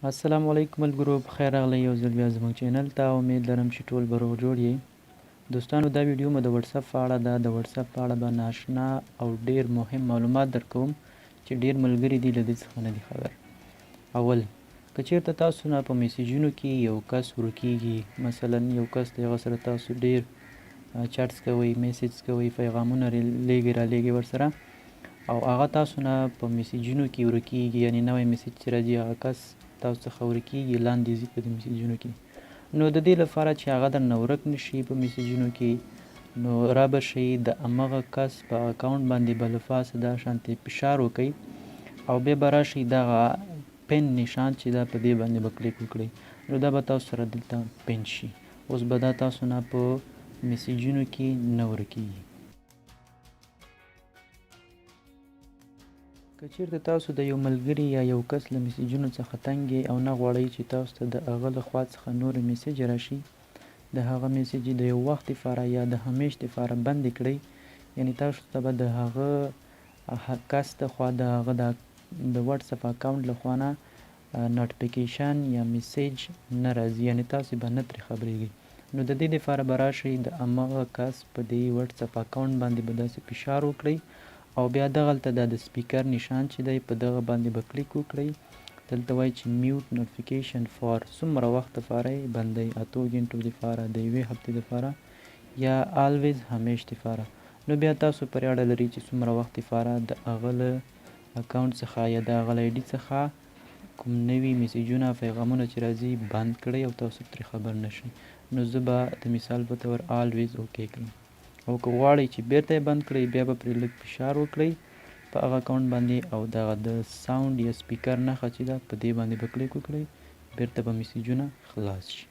السلام علیکم ملګرو، بخیر راغلی یو ځل بیا زموږ چینل ته. امید لرم چې ټول به روغ جوړ یې. دوستانو، دا ویډیو مو د واتسپ په اړه ده. د واتسپ په اړه به ناشنا او ډیر مهم معلومات درکوم چې ډیر ملګري دي له دې څخه نه دي خبر. اول، که چیرته تاسو نه په میسیجونو کې یو کس ورکیږي، مثلا یو کس د هغه سره تاسو ډیر چټس کوئ، میسیج کوئ، پیغامونه لیږئ رالیږئ ورسره، او هغه تاسو نه په میسیجونو کې ورکیږي، یعنی نوی میسیج چې راځي هغه کس تاسو څخه ورکیږي، لاندې ځي په دې میسیجونو کې، نو د دې لپاره چې هغه درنه ورک نشي په میسیجونو کې، نو را به شئ د همغه کس په اکاونټ باندې به له پاسه دا شانتې فشار وکئ او بیا به راشئ دغه پن نشان چې دا په دې باندې به کلیک وکړئ، نو دا به تاسو سره دلته پن شي. اوس به دا تاسو نه په میسیجونو کې نه ورکیږي. که چیرته تاسو د یو ملګري یا یو کس له میسیجونو څخه تنګ یې او نه غواړئ چې تاسو ته د هغه له خوا څخه نورې میسیج راشي، د هغه میسیج د یو وخت لپاره یا د همیش لپاره بند کړئ، یعنی تاسو ته به د هغه کس د خوا د هغه د واټسپ اکاونټ له خوا نه نوټیفیکیشن یا میسیج نه راځي، یعنی تاسو به نه ترې خبریږئ. نو د دې لپاره به راشئ د همغه کس په دې واټسپ اکاونټ باندې به داسې فشار وکړئ او بیا دغلته د سپیکر نشان چې دی په دغه باندې به کلیک وکړئ. دلته وایي چې میوټ نوټیفیکیشن فار څومره وخت لپاره یې بندئ، 8 غنټو لپاره، د 1 هفتې لپاره، یا آلویز همیش لپاره. نو بیا تاسو پرې اړه لري چې څومره وخت لپاره د هغه له اکاونټ څخه یا د هغه له آی ډي څخه کوم نوي میسیجونه پیغامونه چې راځي بند کړئ او تاسو ترې خبر نشئ. نو زه به د مثال په طور آلویز اوکې کړم، او که غواړئ چې بیرته یې بند کړئ بیا به پرې لږ فشار وکړئ په هغه اکاونټ باندې او دغه د ساوند یا سپیکر نښه چې ده په دې باندې به کلیک وکړئ، بیرته به میسیجونه خلاص شي.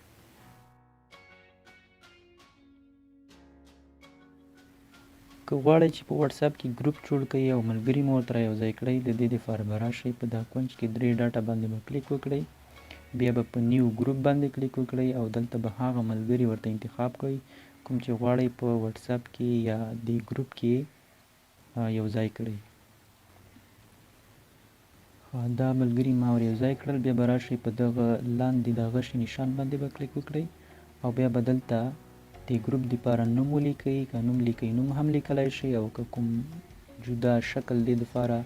که غواړئ چې په واتساپ کې ګروپ جوړ کړئ او ملګري مو ورته یو ځای کړئ، د دې لپاره به راشئ په دا کونج کې 3 ډاټه باندې به کلیک وکړئ، بیا به په نیو ګروپ باندې کلیک وکړئ او دلته به هغه ملګري ورته انتخاب کړئ کوم چې غواړئ په واتساپ کې یا دې ګروپ کې یو ځای کړئ. دا ملګري ما ور یو ځای کړل، بیا به راشئ په دغه لاندې د غشي نشان باندې به کلیک وکړئ او بیا به دلته د ګروپ لپاره نوم ولیکئ، که نوم لیکئ نوم هم لیکلی شئ، او که کوم جدا شکل دې لپاره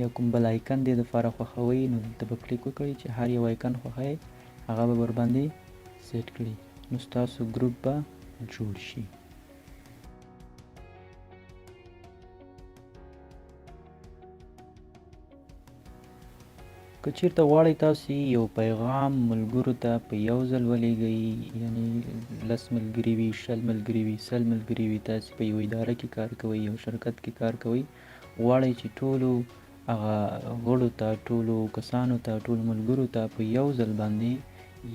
یا کوم بل آیکن دې لپاره خوښوئ نو دلته به کلیک وکړئ چې هر یو آیکن خوښوئ هغه به ورباندې سیټ کړئ، نو ستاسو ګروپ به جوړ شي. که چیرته غواړئ تاسو یو پیغام ملګرو ته په یو ځل ولیږئ، یعنی 10 ملګري وي، 20 ملګري وي، 100 ملګري وي، تاسو په یو اداره کې کار کوئ، یو شرکت کې کار کوئ، غواړئ چې ټولو هغه غړو ته، ټولو کسانو ته، ټولو ملګرو ته په یو ځل باندې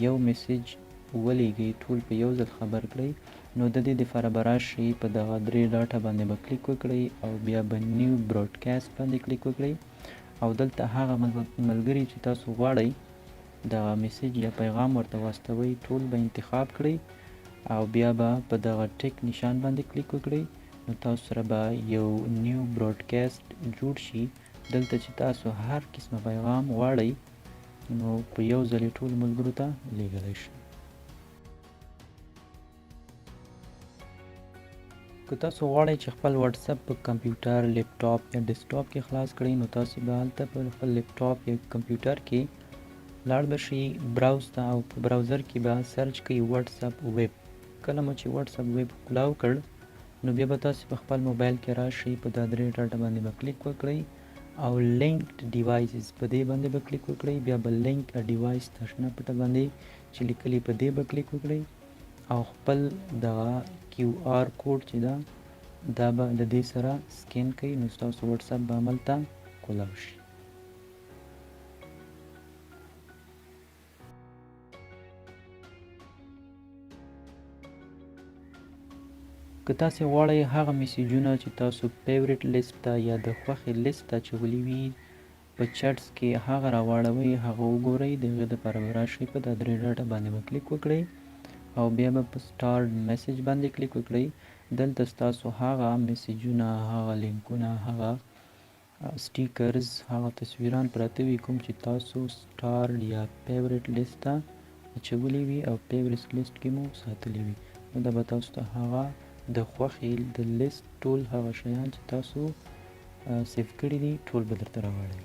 یو میسیج ولیږئ، ټول په یو ځل خبر کړئ، نو د دې لپاره به راشئ په دغه 3 ډاټه باندې به کلیک وکړئ او بیا به نیو براډکاسټ باندې کلیک وکړئ او دلته هغه ملګري چې تاسو غواړئ دغه میسیج یا پیغام ورته واستوئ ټول به انتخاب کړئ او بیا به په دغه ټیک نشان باندې کلیک وکړئ، نو تاسو سره به یو نیو براډکاسټ جوړ شي. دلته چې تاسو هر قسمه پیغام غواړئ نو په یو ځل ټول ملګرو ته لیږلی شئ. که تاسو غواړئ چې خپل واتساپ په کمپیوټر، لیپټاپ یا ډیسکټاپ کې خلاص کړئ، نو تاسو به هلته په خپل لیپټاپ یا کمپیوټر کې لاړ به شئ براوز ته او په براوزر کې به سرچ کړئ واتساپ ویب. کله مو چې واتساپ ویب کلاو کړ نو بیا به تاسو په خپل موبایل کې راشئ، په دا 3 ډاټه باندې به کلیک وکړئ او لینکډ ډیوایسز په دې باندې به کلیک وکړئ، بیا به لینک ا ډیوایس تشنه پټه باندې چې لیکلي په دې به کلیک وکړئ او خپل دغه کیو آر کوډ چې دا به د دې سره سکین کړئ، نو ستاسو واتساپ به هملته کولاو شي. که تاسو غواړئ هغه میسیجونه چې تاسو فیورټ لیست ته یا د خوښې لیست ته اچولي وي په چټس کې هغه راواړوئ، هغه وګورئ، د هغې دپاره به راشئ په دا 3 ډاټه باندې به کلیک وکړئ او بیا به په سټارټ میسیج باندې کلیک وکړئ. دلته ستاسو هغه میسیجونه، هغه لینکونه، هغه سټیکرز هغه تصویران پراته وي کوم چې تاسو سټار یا فیورټ لیست ته اچولی وي او فیورټ لیست کې مو ساتلی وي. نو دا به تاسو ته هغه د خوښې د لیست ټول هغه شیان چې تاسو سیف کړي دي ټول به درته راوړي.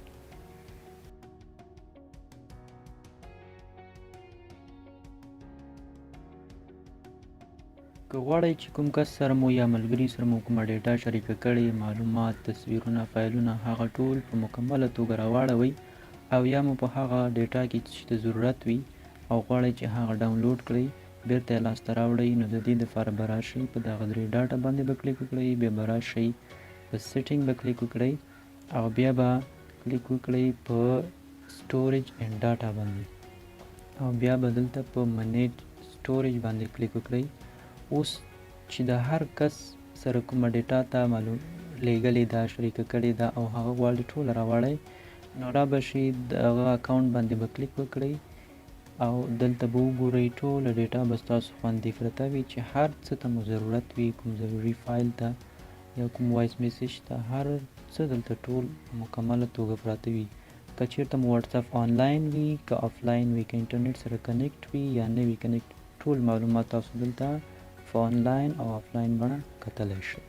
که غواړئ چې کوم کس سره مو یا ملګري سره مو کومه ډیټا شریکه کړي، معلومات، تصویرونه، فایلونه، هغه ټول په مکمله توګه راواړوئ او یا مو په هغه ډیټا کې چې د ضرورت وي او غواړئ چې هغه ډاونلوډ کړئ بیرته یې لاسته راوړئ، نو د دې دپاره به راشئ په دغه درې ډاټا باندې به کلیک وکړئ، بیا به راشئ په سیټینګ به کلیک وکړئ او بیا به کلیک وکړئ په سټوریج اینډ ډاټا باندې او بیا به دلته په منیج سټوریج باندې کلیک وکړئ. اوس چې د هر کس سره کومه ډیټا ته معلوم لیږلې ده، شریکه کړې ده او هغه غواړي ټوله راوړئ، نو را به شي دغه اکاونټ باندې به کلیک وکړئ او دلته به وګورئ ټوله ډیټا به ستاسو خوندي پرته وي چې هر څه ته مو ضرورت وي، کوم ضروري فایل ته یا کوم وایس میسیج ته، هر څه دلته ټول مکمله توګه پراته وي. که چیرته مو واټسپ آنلاین وي، که آفلاین وي، که انټرنیټ سره کنیکټ وي یا نه وي کنیکټ، ټول معلومات تاسو دلته په آنلاین او آفلاین بڼه کتلی شئ.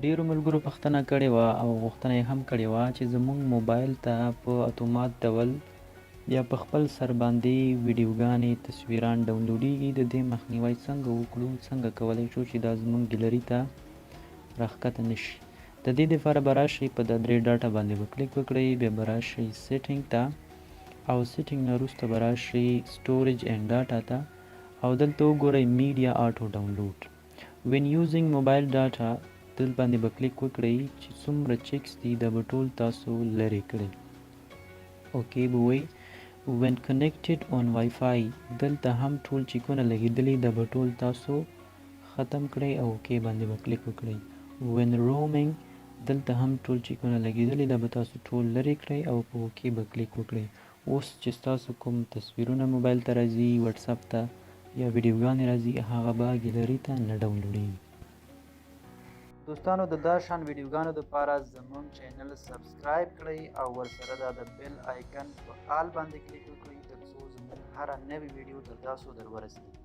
ډیرو ملګرو پوښتنه کړې وه او غوښتنه یې هم کړې وه چې زموږ موبایل ته په اتومات ډول یا په خپل سر باندې ویډیوګانې، تصویران ډاونلوډیږي. د دې مخنیوی څنګه وکړو، څنګه کولی شو چې دا زموږ ګیلري ته راښکته نه شي. د دې دپاره به راشئ په دا درې ډاټا باندې به کلیک وکړئ، بیا به راشئ سیټینګ ته او سیټینګ نه وروسته به راشئ سټوریج اینډ ډاټا ته او دلته وګورئ میډیا آټو ډاونلوډ. وین یوزینګ موبایل ډاټا دل باندې به کلیک وکړئ چې څومره چیکس دي دا به ټول تاسو لرې کړئ. اوکې به وایي وین کنیکټډ آن وای فای دلته هم ټول چیکونه لګېدلي دا به ټول تاسو ختم کړئ او اوکې باندې به کلیک وکړئ. وین رومینګ دلته هم ټول چیکونه لګېدلي دا به تاسو ټول لرې کړئ او په اوکې به کلیک وکړئ. اوس چې ستاسو کوم تصویرونه موبایل ته راځي، واټسپ ته یا ویډیوګانې راځي، هغه به ګیلري ته نه ډاونلوډېږي. دوستانو د دا شان ویډیوګانو دپاره زموږ چینل سبسکرایب کړئ او ورسره د بیل آیکن په آل باندې کلیک وکړئ تر څو زموږ هره نوې ویډیو تر تاسو در ورسیږي.